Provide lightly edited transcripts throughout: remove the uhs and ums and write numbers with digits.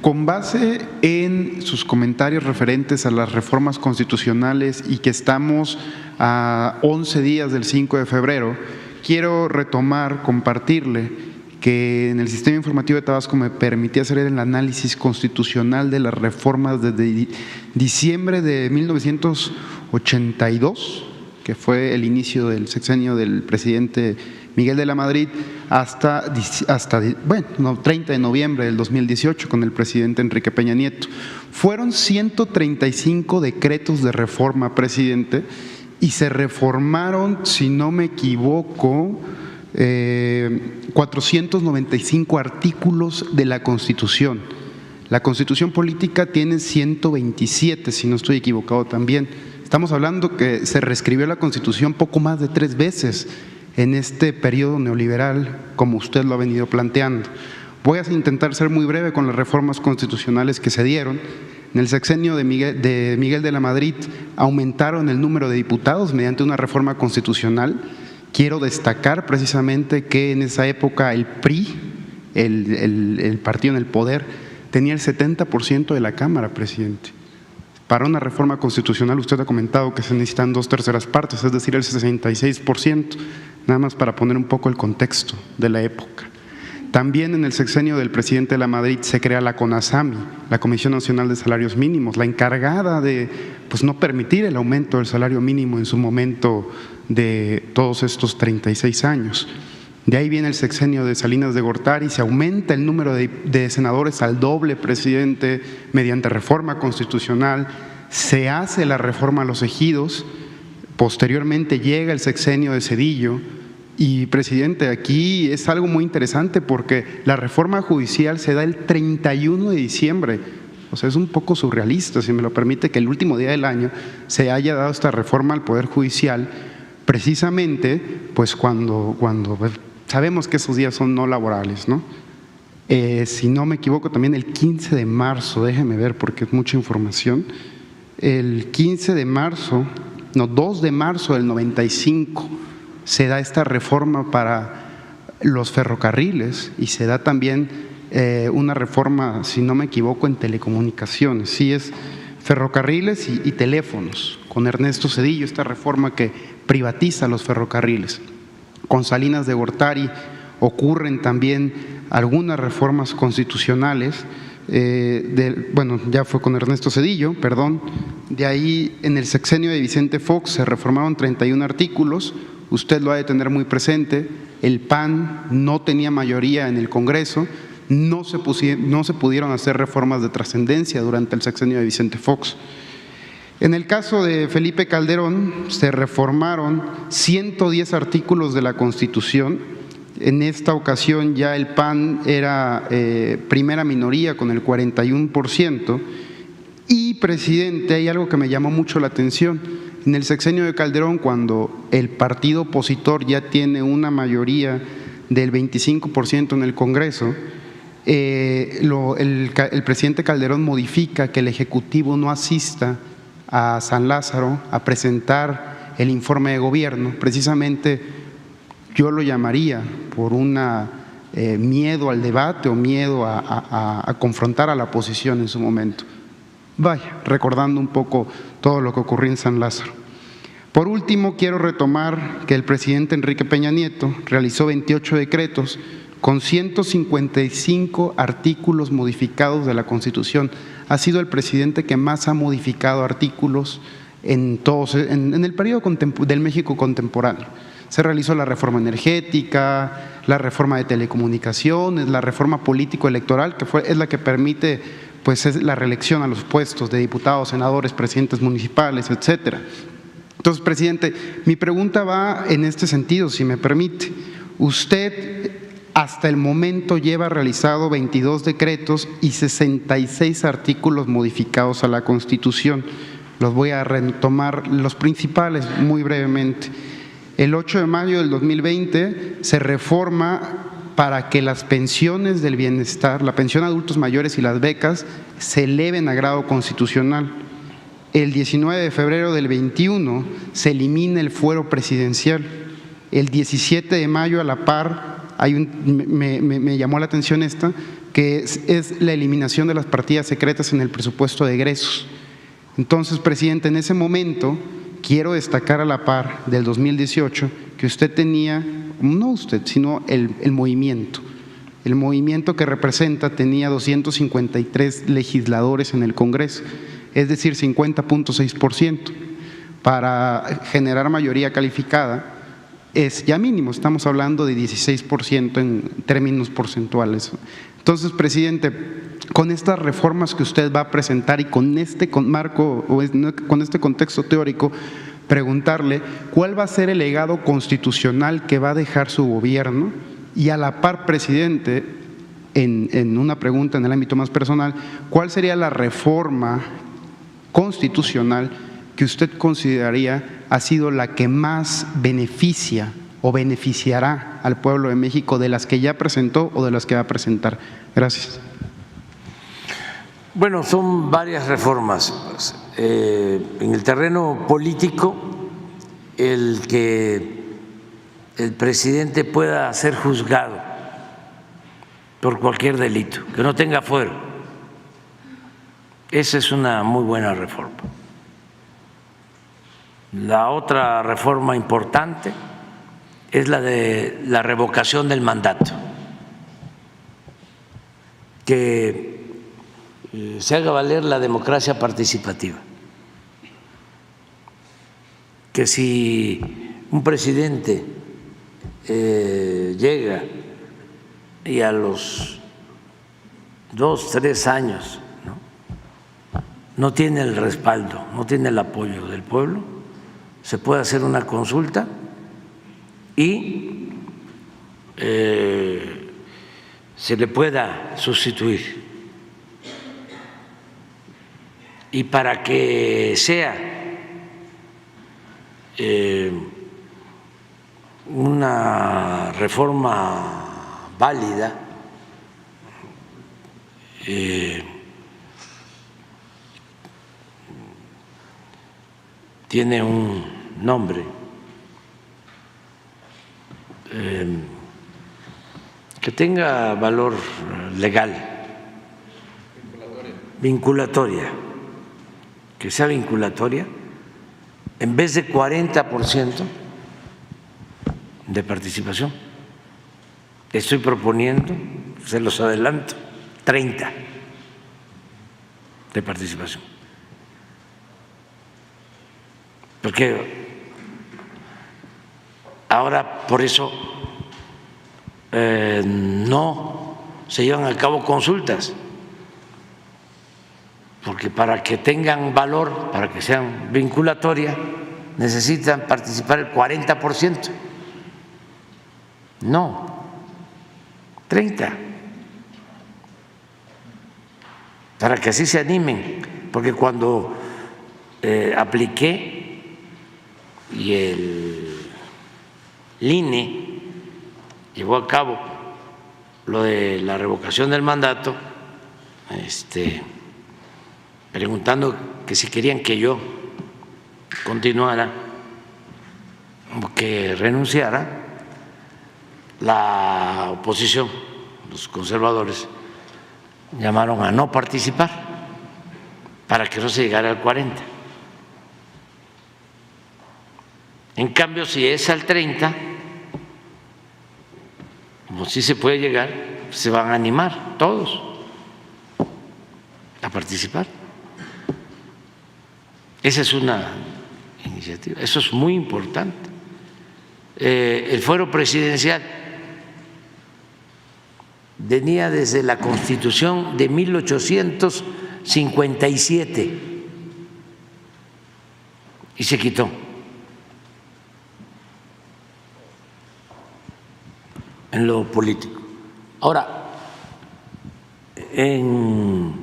con base en sus comentarios referentes a las reformas constitucionales y que estamos a 11 días del 5 de febrero, quiero retomar, compartirle que en el Sistema Informativo de Tabasco me permití hacer el análisis constitucional de las reformas desde diciembre de 1982, que fue el inicio del sexenio del presidente Miguel de la Madrid, hasta 30 de noviembre del 2018 con el presidente Enrique Peña Nieto. Fueron 135 decretos de reforma, presidente, y se reformaron, si no me equivoco, 495 artículos de la Constitución. La Constitución política tiene 127, si no estoy equivocado también. Estamos hablando que se reescribió la Constitución poco más de 3 veces en este periodo neoliberal, como usted lo ha venido planteando. Voy a intentar ser muy breve con las reformas constitucionales que se dieron. En el sexenio de Miguel de la Madrid aumentaron el número de diputados mediante una reforma constitucional. Quiero destacar precisamente que en esa época el PRI, el partido en el poder, tenía el 70% de la Cámara, presidente. Para una reforma constitucional usted ha comentado que se necesitan 2/3 partes, es decir, el 66%, nada más para poner un poco el contexto de la época. También en el sexenio del presidente de la Madrid se crea la CONASAMI, la Comisión Nacional de Salarios Mínimos, la encargada de no permitir el aumento del salario mínimo en su momento de todos estos 36 años. De ahí viene el sexenio de Salinas de Gortari, se aumenta el número de senadores al doble, presidente, mediante reforma constitucional, se hace la reforma a los ejidos, posteriormente llega el sexenio de Zedillo. Y, presidente, aquí es algo muy interesante porque la reforma judicial se da el 31 de diciembre. O sea, es un poco surrealista, si me lo permite, que el último día del año se haya dado esta reforma al Poder Judicial, precisamente pues cuando sabemos que esos días son no laborales, ¿no? Si no me equivoco, también el 15 de marzo, déjeme ver porque es mucha información, el 2 de marzo del 95, se da esta reforma para los ferrocarriles y se da también una reforma, si no me equivoco, en telecomunicaciones. Sí, es ferrocarriles y teléfonos, con Ernesto Zedillo, esta reforma que privatiza los ferrocarriles. Con Salinas de Gortari ocurren también algunas reformas constitucionales, ya fue con Ernesto Zedillo, perdón. De ahí, en el sexenio de Vicente Fox se reformaron 31 artículos. Usted lo ha de tener muy presente, el PAN no tenía mayoría en el Congreso, no se pudieron hacer reformas de trascendencia durante el sexenio de Vicente Fox. En el caso de Felipe Calderón se reformaron 110 artículos de la Constitución. En esta ocasión ya el PAN era primera minoría con el 41%. Y, presidente, hay algo que me llamó mucho la atención. En el sexenio de Calderón, cuando el partido opositor ya tiene una mayoría del 25% en el Congreso, el presidente Calderón modifica que el Ejecutivo no asista a San Lázaro a presentar el informe de gobierno. Precisamente yo lo llamaría por una miedo al debate o miedo a confrontar a la oposición en su momento. Vaya, recordando un poco todo lo que ocurrió en San Lázaro. Por último, quiero retomar que el presidente Enrique Peña Nieto realizó 28 decretos con 155 artículos modificados de la Constitución. Ha sido el presidente que más ha modificado artículos en el periodo del México contemporáneo. Se realizó la reforma energética, la reforma de telecomunicaciones, la reforma político-electoral, que es la que permite es la reelección a los puestos de diputados, senadores, presidentes municipales, etcétera. Entonces, presidente, mi pregunta va en este sentido, si me permite. Usted hasta el momento lleva realizado 22 decretos y 66 artículos modificados a la Constitución. Los voy a retomar los principales muy brevemente. El 8 de mayo del 2020 se reforma para que las pensiones del bienestar, la pensión a adultos mayores y las becas se eleven a grado constitucional. El 19 de febrero del 21 se elimina el fuero presidencial. El 17 de mayo, a la par, me llamó la atención esta, que es la eliminación de las partidas secretas en el presupuesto de egresos. Entonces, presidente, en ese momento quiero destacar a la par del 2018 que usted tenía, no usted, sino el movimiento. El movimiento que representa tenía 253 legisladores en el Congreso, es decir, 50.6%. Para generar mayoría calificada es ya mínimo, estamos hablando de 16% en términos porcentuales. Entonces, presidente, con estas reformas que usted va a presentar y con este marco o con este contexto teórico, preguntarle cuál va a ser el legado constitucional que va a dejar su gobierno y a la par, presidente, en una pregunta en el ámbito más personal, ¿cuál sería la reforma constitucional que usted consideraría ha sido la que más beneficia o beneficiará al pueblo de México de las que ya presentó o de las que va a presentar? Gracias. Bueno, son varias reformas. En el terreno político, el que el presidente pueda ser juzgado por cualquier delito, que no tenga fuero, esa es una muy buena reforma. La otra reforma importante es la de la revocación del mandato, que se haga valer la democracia participativa, que si un presidente llega y a los 2, 3 años no tiene el respaldo, no tiene el apoyo del pueblo, se puede hacer una consulta y se le pueda sustituir. Y para que sea una reforma válida, tiene un nombre, que tenga valor legal, vinculatoria, que sea vinculatoria, en vez de 40% de participación, estoy proponiendo, se los adelanto, 30% de participación. Porque ahora por eso no se llevan a cabo consultas, porque para que tengan valor, para que sean vinculatorias, necesitan participar el 40%. No, 30%, para que así se animen, porque cuando apliqué y el INE llevó a cabo lo de la revocación del mandato, preguntando que si querían que yo continuara o que renunciara, la oposición, los conservadores, llamaron a no participar para que no se llegara al 40%. En cambio, si es al 30%, como sí se puede llegar, se van a animar todos a participar. Esa es una iniciativa, eso es muy importante. El fuero presidencial venía desde la Constitución de 1857 y se quitó. En lo político. Ahora, en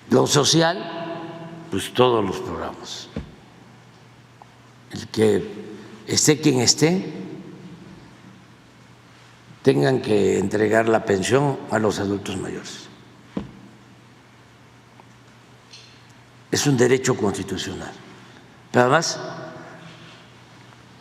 lo social, pues todos los programas. El que esté quien esté, tengan que entregar la pensión a los adultos mayores. Es un derecho constitucional. Pero además,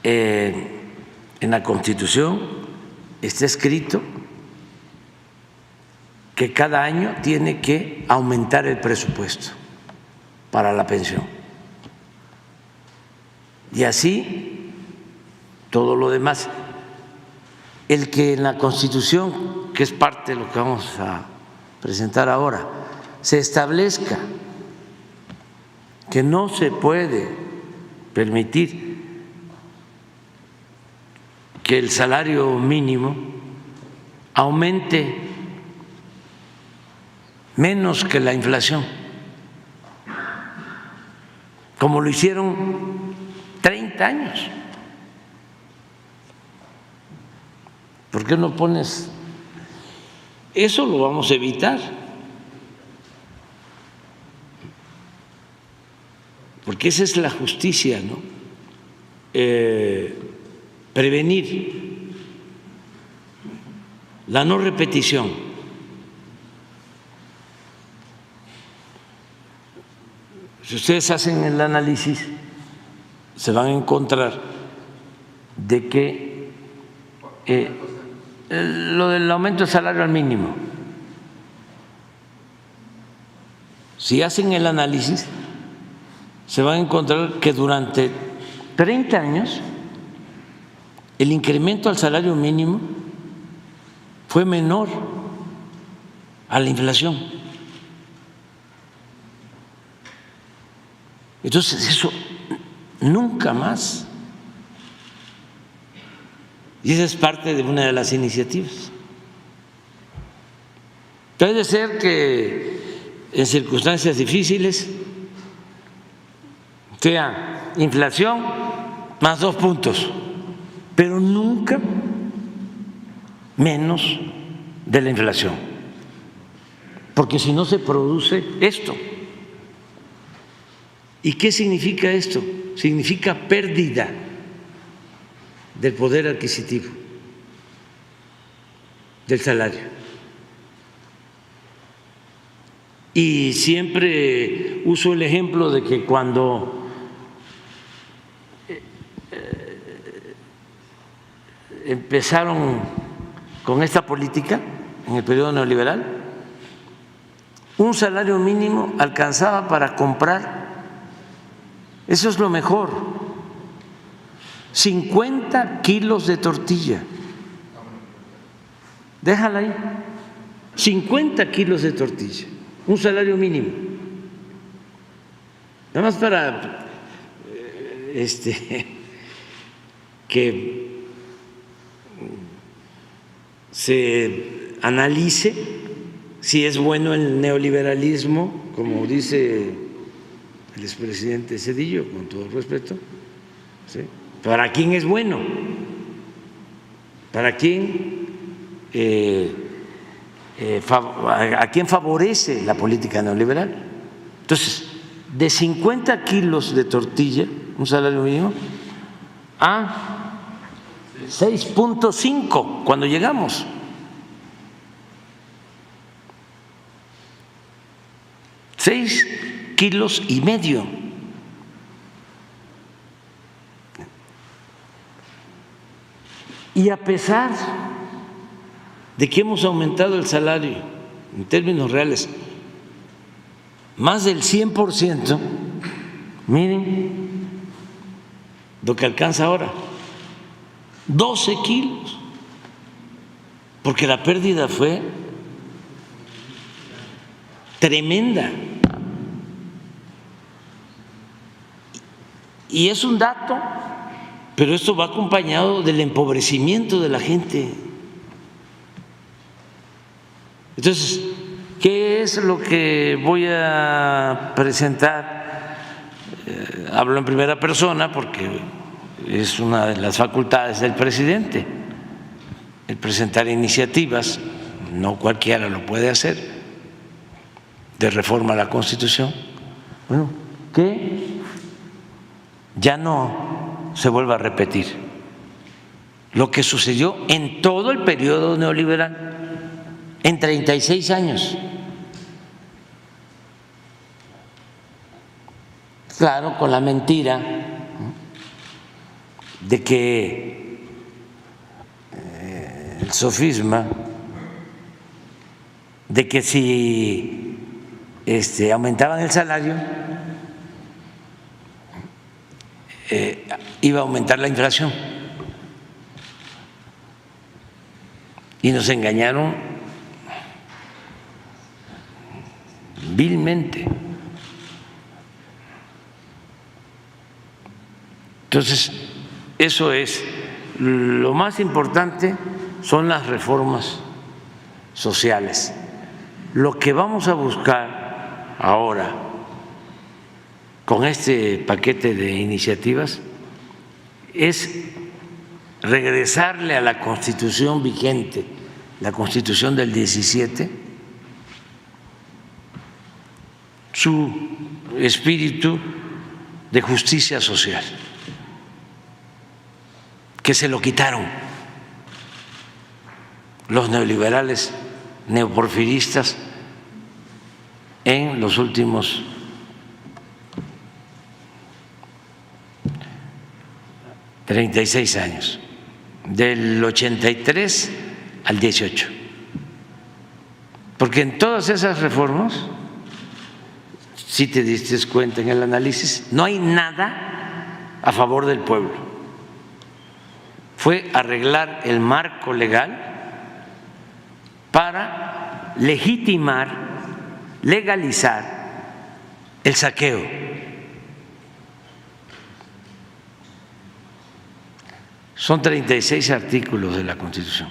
en la Constitución está escrito que cada año tiene que aumentar el presupuesto para la pensión. Y así todo lo demás. El que en la Constitución, que es parte de lo que vamos a presentar ahora, se establezca que no se puede permitir que el salario mínimo aumente menos que la inflación, como lo hicieron 30 años. ¿Por qué no pones? Eso lo vamos a evitar, porque esa es la justicia, ¿no? Prevenir la no repetición. Si ustedes hacen el análisis, se van a encontrar de que lo del aumento del salario al mínimo, si hacen el análisis, se van a encontrar que durante 30 años el incremento al salario mínimo fue menor a la inflación. Entonces, eso nunca más. Y esa es parte de una de las iniciativas. Puede ser que en circunstancias difíciles sea inflación más 2 puntos, pero nunca menos de la inflación, porque si no se produce esto. ¿Y qué significa esto? Significa pérdida del poder adquisitivo, del salario. Y siempre uso el ejemplo de que cuando empezaron con esta política en el periodo neoliberal, un salario mínimo alcanzaba para comprar, eso es lo mejor, 50 kilos de tortilla. Déjala ahí, 50 kilos de tortilla, un salario mínimo. Nada más para que se analice si es bueno el neoliberalismo, como dice el expresidente Zedillo, con todo respeto, ¿sí? ¿Para quién es bueno? ¿Para quién? ¿A quién favorece la política neoliberal? Entonces, de 50 kilos de tortilla, un salario mínimo, a 6.5 cuando llegamos. $6,5 kilos. Y a pesar de que hemos aumentado el salario en términos reales más del 100%, miren lo que alcanza ahora, 12 kilos, porque la pérdida fue tremenda. Y es un dato, pero esto va acompañado del empobrecimiento de la gente. Entonces, ¿qué es lo que voy a presentar? Hablo en primera persona porque es una de las facultades del presidente, el presentar iniciativas, no cualquiera lo puede hacer, de reforma a la Constitución. Bueno, que ya no se vuelva a repetir lo que sucedió en todo el periodo neoliberal, en 36 años. Claro, con la mentira de que el sofisma de que si aumentaban el salario, iba a aumentar la inflación. Y nos engañaron vilmente. Entonces, eso es lo más importante, son las reformas sociales. Lo que vamos a buscar ahora con este paquete de iniciativas es regresarle a la Constitución vigente, la Constitución del 17, su espíritu de justicia social, que se lo quitaron los neoliberales neoporfiristas en los últimos 36 años, del 83 al 18. Porque en todas esas reformas, si te diste cuenta en el análisis, no hay nada a favor del pueblo. Fue arreglar el marco legal para legitimar, legalizar el saqueo. Son 36 artículos de la Constitución.